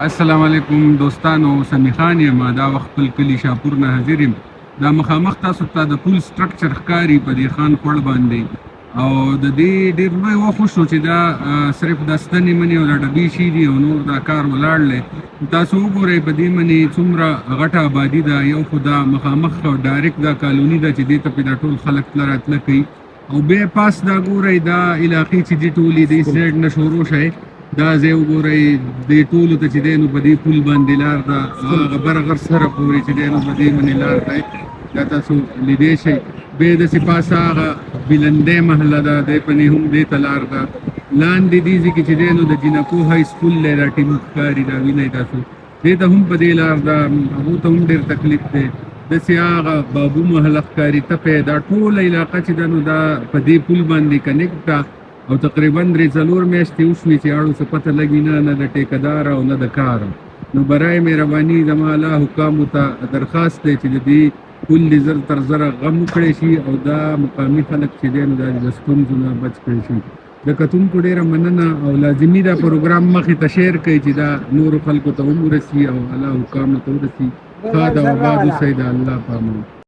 السلام علیکم دوستانو، سمی خان یم. دا وخت خپل کلي شاپور نه حاضر یم. دا مخامخ تاسو ته د پول سټرکچر ښکاري په دې خان خوړ باندې، او د دې ډېر لوی وخت شو چې دا صرف د ستنې منې او د ډبې شي دي او نور دا کار ولاړ دی. تاسو وګورئ په دې منې څومره غټه آبادي ده. یو خو دا مخامخ ډایرکټ دا کالوني ده چې دې ته پې دا ټول خلک تله راتله کوي، او بیا پاس دا ګورئ دا علاقې چې دي ټولې د سایډ نه شروع شئ. دا ځای وګورئ، دې ټولو ته چې دی نو په دې پل باندې لار ده، هغه برغر سره پورې چې دی نو په دې باندې لار دی. دا تاسو لیدی شئ. بیا داسې پاسه هغه بلندی محله ده، دی پنې هم دې ته لار ده. لاندې دې ځای کې چې دی نو د جنکو های سکول دی، دا ټیم ښکاري، دا وینئ تاسو. دې ته هم په دې لار ده، هغو ته هم ډېر تکلیف دی. داسې هغه بابو محله ښکاري، تپی، دا ټوله علاقه چې ده نو دا په دې پل باندې کنیکټ ده، او تقریبا 3-4 میاشتې وشوې چې اړو څه پته لګي نه د ټیکهدار او نه د کار. نو برای مهرباني زما اعلی حکامو ته درخواست دی چې د دې پل د زر تر زره غم وکړی شي او دا مقامي خلک چې دی نو دا د ستونزو نه بچ کړی شي. د کتونکو ډېره مننه، او لازمي دا پروګرام مخې ته شیر کړئ چې دا نورو خلکو ته هم ورسي او اعلی حکامو ته ورسي. ښاد او آباد اوسئ، د الله په امان.